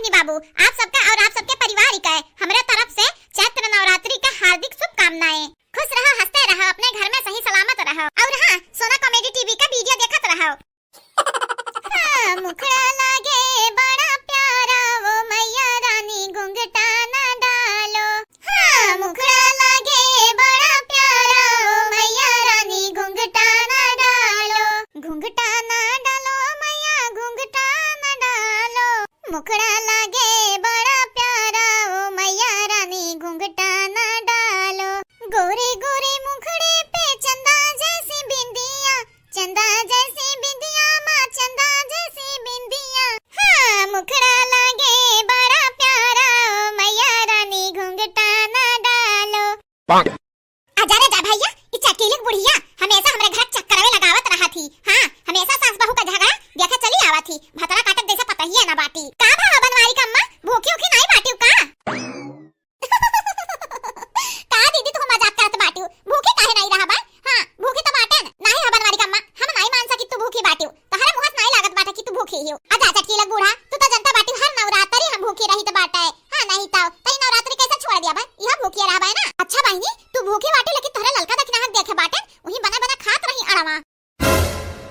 बहनी बाबू, आप सबका और आप सबके परिवार का हमारे तरफ से चैत्र नवरात्रि का हार्दिक शुभकामनाएं। खुश रहो, हंसते रहो, अपने घर में सही सलामत रहो और हाँ, सोना कॉमेडी टीवी का वीडियो देखत रहो। हाँ, मुखड़ा लागे बड़ा प्यारा वो मैया रानी घुंघटा न डालो। हाँ, मुखड़ा लागे बड़ा प्यारा वो मैया रानी घुंघटा न डालो। घुंघटा न डालो मैया घुंघटा न डालो। मुखड़ा लागे बड़ा प्यारा वो मैया रानी घुंघटा न डालो। गोरे गोरे मुखड़े पे चंदा जैसी बिंदिया, चंदा जैसी बिंदिया माँ चंदा जैसी बिंदिया। हाँ, मुखड़ा लागे बड़ा प्यारा ओ मैया रानी घुंघटा न डालो। आजा रे जा भैया, ई चकीली बुढ़िया हमेशा हमरे घर चक्करवे लगावत रहा थी। हाँ, हमेशा सास बहू का झगड़ा देखे चली आवा थी। भतरा काटत जैसे पता ही है ना बाटी। का भाव बनवारी का अम्मा, भूखी उखी नहीं बाटी का? का दीदी तू मजाक करत बाटी, भूखी काहे नहीं रहा बा? हां भूखी तो बाटन नहीं है बनवारी का अम्मा, हम नहीं मान सकी तू भूखी बाटी। तहरा मुहस नहीं लागत बाटे कि तू भूखी हियो। आजा चटकी लग बूढ़ा, तू तो जनता बाटी हर नवरात्रि हम भूखी रही तो बाटे। हां नहीं तो तई नवरात्रि कैसे छोड़ दिया बा? यह भूखी रहा बा ना। अच्छा बहनी तू भूखी बाटी लेकिन तहरा ललका दखना देखे बाटन वही बना बना खात रही अड़वा।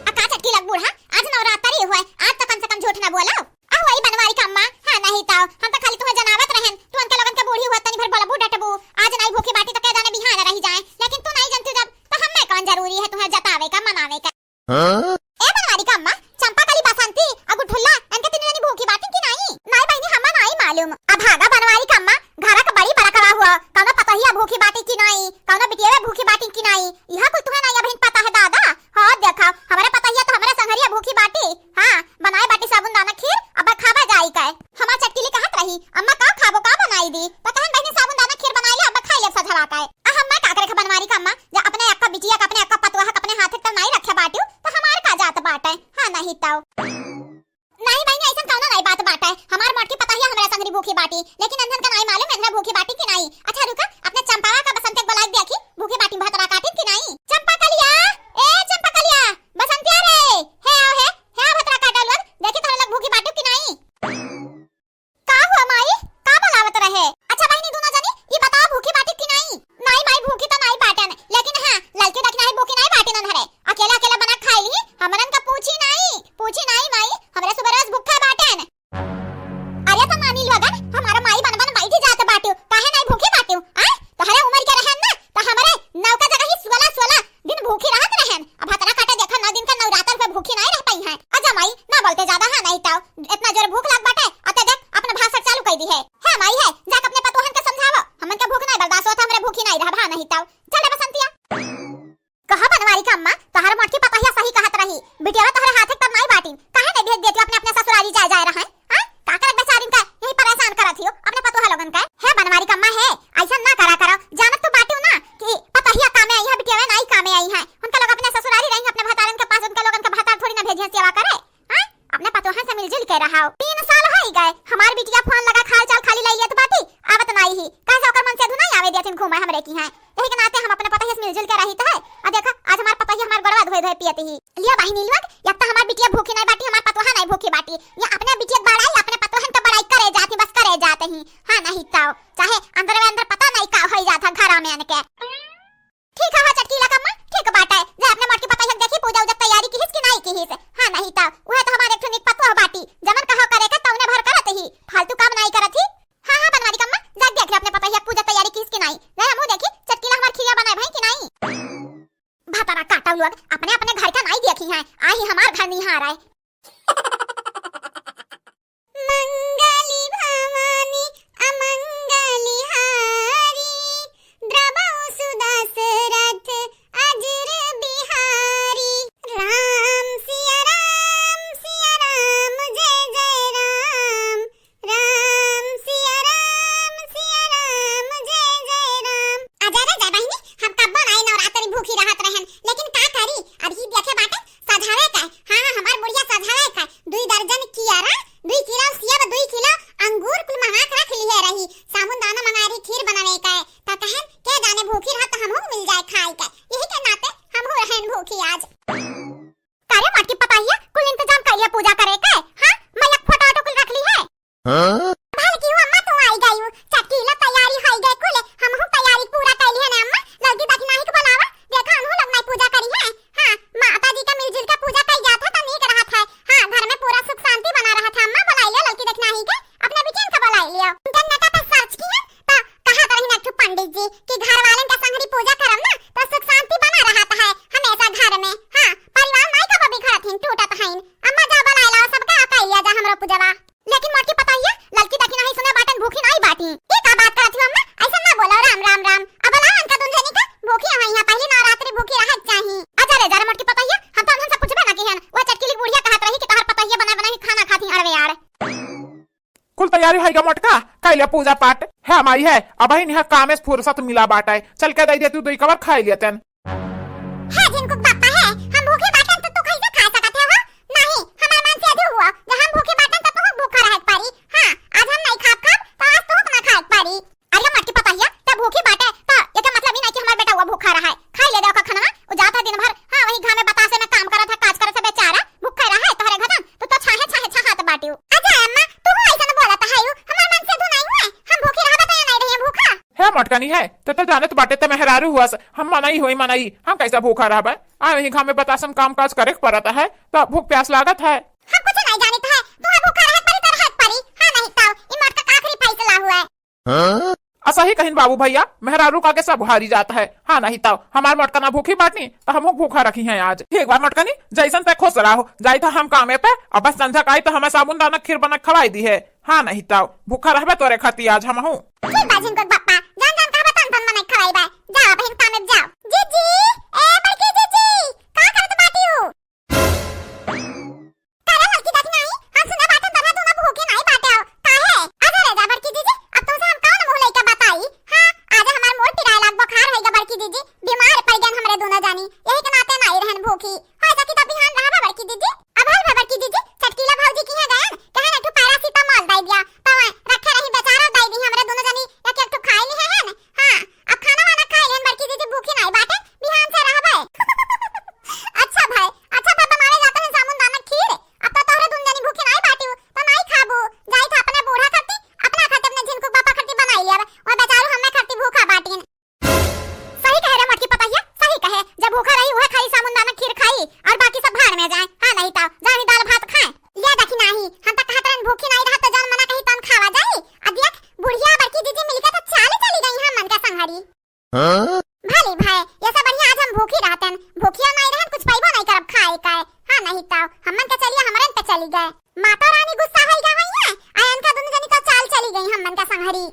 आ का चटकी लग बूढ़ा, आज नवरात्रि हुआ, आज तो कम से कम झूठ ना बोलाओ। आ वही बनवारी का अम्मा, हां नहीं तो हम तो खाली तुम्हें जनावत रहन। तू अनके लगन के बूढ़ी हुआ तनी भर बोला बूढ़ा टबू, आज नहीं भूखी बाटी तो के जाने बिहान रही जाए। लेकिन तू नहीं जानती जब तो हमें कौन जरूरी है तुम्हें जतावे का मनावे का। ए बनवारी का अम्मा, चंपा काली बसंती अगु ठुल्ला इनके तीन जनी भूखी बाटी की नहीं बहनी हमें नहीं मालूम। अब भागा बनवारी का अम्मा, घर का बड़ी बड़ा करा हुआ कौनो पता ही भूखी बाटी की नहीं, कौनो बिटिया भूखी बाटी की नहीं। यह कुल तुम्हें नहीं बहन पता है दादा। हां देखा हमारे पता ही तो हमारे संगरिया भूखी बाटी। हां बनाए बाटी साबुन दाना खीर अब खावा जाई का। हमार चटकीली कहत रही अम्मा का खाबो का बनाई दी तो कहन बहनी साबुन दाना खीर बनाई ले अब खाई ले सझवा का। आ हम का करे बनवारी का अम्मा, जे अपने अक्का बिटिया का अपने अक्का पतवा अपने हाथ तक नहीं रखे बाटी तो हमार का जात बाटे। हां नहीं तो नहीं बहनी ऐसा कौनो नहीं बात बाटे। हमार मोट की पता ही हमारे संगरी भूखी बाटी, लेकिन अंधन का नहीं मालूम अंधन भूखी बाटी की नहीं। अच्छा रुका अपने चंपावा का बसंत बुलाई देखी भूखी बाटी भतरा काटिन की नहीं। चंपा कलिया, ए चंपा कलिया बसंतिया रे, हे भतरा काटल लोग देखी थोड़ा लग भूखी बाटी की नहीं। का हुआ माई, का बोलावत रहे? अच्छा बहनी दोनों जनी ये बताओ भूखी बाटी की नहीं? नहीं माई भूखी तो नहीं बाटन, लेकिन हां ललकी दखना ही भूखी नहीं बाटी नन हरे। अकेला अकेला बना खाई ली, हमरन का पूछी नहीं माई, हमरे सुबह रोज भूखा बाटन। अरे तो मानी लगन हमारा माई बन बन बैठी जात बाटू, काहे नहीं भूखी बाटू? आ तहरे उम्र के रहन ना तो हमरे नौका जगह ही 16 दिन भूखी रहत रहन। अब हतरा काटे देखा 9 दिन का नवरात्र पे भूखी नहीं रह पाई है। अच्छा माई ना बोलते ज्यादा। हां नहीं तो इतना जोर भूख लग बाटे अते देख अपना भाषण चालू कर दी है। हां माई है जाके अपने पतोहन के समझावो, हमन के भूख नहीं बर्दाश्त होता, हमरे भूखी नहीं रह। हां नहीं तो चल बसंतिया कहा बनवारी का अम्मा, तहर मोट की पता ही सही कहत रही। बिटिया तहरे हाथ तक नहीं बाटी, काहे नहीं भेज देती अपने अपने ससुराली जा रहा है? हां का करे बेचारी का यही परेशान करत हियो अपने पतोहा लोगन का। है बनवारी का अम्मा है ऐसा ना करा करो, जानत तो बाटी ना कि पता ही कामे आई है बिटिया नहीं कामे आई है। उनका लोग अपने ससुराली रही अपने भतारन के पास, उनके लोगन का भतार थोड़ी ना भेजिए सेवा करे। हां अपने पतोहा से मिलजुल के रहा 3 साल हो गए, हमार बिटिया फोन लगा खाल चाल खाली लइए तो बाटी आवत नहीं ही कैसे ओकर मन से धु नहीं आवे देथिन घूमे हमरे की है। यही के नाते हम अपने पतोहा से मिलजुल के रही तो है। आ देखा आज हमार पतोही हमार गड़वा धोए धोए पियती ही। लिया बहिनी लोग या तो हमार बिटिया भूखी नहीं बाटी, हमार पतोहा नहीं भूखी बाटी। या अपने बिटिया बड़ाई अपने पतोहन तो बड़ाई करे जाती, बस करे जाते ही। हां नहीं तो चाहे अंदर में अंदर पता नहीं का होई जाता घर में आने के। ठीक है चटकी लगा अम्मा, ठीक बात है। जे अपने मोट की पता ही देखी पूजा उजा तैयारी की हिस की नहीं की हिस। हां नहीं तो वह तो हमारे एक ठनिक पतोह बाटी जमन कहो करे का तौने भर करत ही, फालतू काम नहीं करत ही। हां बनवारी का अम्मा जा देख ले अपने पता ही पूजा तैयारी की हिस की नहीं। रे हमू देखी चटकी हमार खिया बनाए भाई की नहीं। भतरा काटा लोग अपने अपने घर का नहीं देखी है, आ ही हमार घर नहीं हारा है। भल की अम्मा तो आई गई चटकीला तैयारी होई गई कुले हम तैयारी पूरा कैली है ना अम्मा जल्दी दखी नहीं के बुलावा देखा हम लोग नहीं पूजा करी है। हां माता जी का मिलजुल का पूजा कई जाता था नहीं कर रहा था। हां घर में पूरा सुख शांति बना रहा था। अम्मा बुलाई लिया लड़की देखना ही के अपने बिचन का बुलाई लिया इंटरनेट पे सर्च किया तो कहा तो रही ना पंडित जी कि घर वालों का संगरी पूजा करम ना तो सुख शांति बना रहता है हमेशा घर में। हां परिवार नहीं का भी घर थी टूटत है अम्मा जा बुलाई ला सबका कह लिया जा हमरा पूजवा लेकिन मोटी पता है लड़की तक नहीं सुने बाटन भूखी नहीं बाटी ये का बात करत हो अम्मा ऐसा ना बोलो राम राम राम अब ला अनका दुन जनी का भूखी है यहां पहली नवरात्रि भूखी रहत चाही अजा रे जरा मोटी पता है हम तो हमसे पूछबे ना कि हन वो चटकीली बुढ़िया कहत रही कि तोहर पता है बना बना के खाना खाती अड़वे यार कुल तैयारी है मोटका कैले पूजा पाठ है हमारी है अब ही निहा काम में फुर्सत मिला बाटा है चल के दे दे तू दो कवर खाई लेतन है जिनको पापा है हम भूखे बाटन तो तू कैसे खा सकत है हो नहीं हमार मन से अधू हुआ जब हम भूखे बाटन तो तू भूखा रहत पारी। हां आज हम नहीं खा तो आज तू ना खात पारी अरे मट्टी पता है तब भूखी बाटे तो ये का मतलब ही नहीं कि हमार बेटा हुआ भूखा रहा है खाई ले दो का खाना वो जाता दिन भर। हां वही घर में बतासे में काम करत है काज करत है बेचारा भूखा रहा है तोहरे घरन तो छाहे हाथ बाटियो अजा अम्मा तू ऐसा न बोलत है हमार मन से अधू नहीं हुए हम भूखी रहबे तो नहीं रही भूखा है मोटका नहीं है तो जानत बाटे तो मेहरारू हुआ हम मनाई होई मनाई हम कैसा भूखा रहबे आ वही घर में बतासम काम काज करे पड़ता है तो भूख प्यास लागत है हम कुछ नहीं जानत है तू भूखा रहत परी तो रहत परी। हां नहीं तो ई मोट का आखिरी फैसला हुआ है ऐसा ही कहीं बाबू भैया मेहरारू का के सब हारी जाता है। हाँ नहीं तो हमार मोटका ना भूखी बाटनी तो हम भूखा रखी है आज एक बार मोटका नहीं जैसन पे खुश रहो जाई तो हम कामे पे अब बस संध्या का तो हमें साबुन दाना खीर बना खवाई दी है। हाँ नहीं तो भूखा रहबे तोरे खाती आज हम हूँ बाजिन को बापा जान जान का बतन तन मने खवाई बा जाओ बहन कामे जाओ जीजी ए बड़की जीजी का करत बाटी हो तारा लड़की देख नहीं हम सुना बाटन तरा तू ना भूखे नहीं बाटे हो काहे अरे रे जा बड़की जीजी अब तुमसे हम कौन मुंह लेके बताई। हां आज हमार मोर पिराय लाग बुखार होइगा बड़की जीजी बीमार पड़ गन हमरे दोनों जानी यही के नाते नहीं रहन भूखी हो सकी तो बिहान रहबा बड़की जीजी अब हल बड़की जीजी चटकीला भौजी की है गन कहे ना तू पैरासिटामोल दई दिया तो रखे रही बेचारा दई दी हमरे दोनों जानी एक एक तो खाई नहीं है न। हां अब खाना वाना खाई लेन बड़की जीजी भूखी नहीं बाटे बिहान से रहबे अच्छा भाई अच्छा पापा मारे जाते हैं सामुन दाना खीर अब तो तोहरे दुन जानी भूखी नहीं बाटी तो नहीं खाबू जाई था अपने बूढ़ा खट्टी अपना खट्टी अपने जिनको पापा खट्टी बनाई है और बेचारू हमें खट्टी भूखा बाटी सही कह रे मटकी पता है सही कहे जब भूखा रही वह खाई सामुन दाना खीर खाई और बाकी सब भाड़ में जाए। हां नहीं तो जानी दाल भात खाए ले देखी नहीं हम तो कहतरन भूखी नहीं रहा तो जान मना कहीं तन खावा जाई अब देख बुढ़िया बड़की दीदी मिलके तो चली गई हम मन का संहारी भली भाई ये सब बढ़िया आज हम भूखी रहतन भूखिया नहीं रहन कुछ पाइबो नहीं करब खाए का। हां नहीं तो हमन के चलिए हमरन पे चली गए माता रानी गुस्सा होई गई है आयन का दोनों जनी तो चली गई हम मन का संहारी।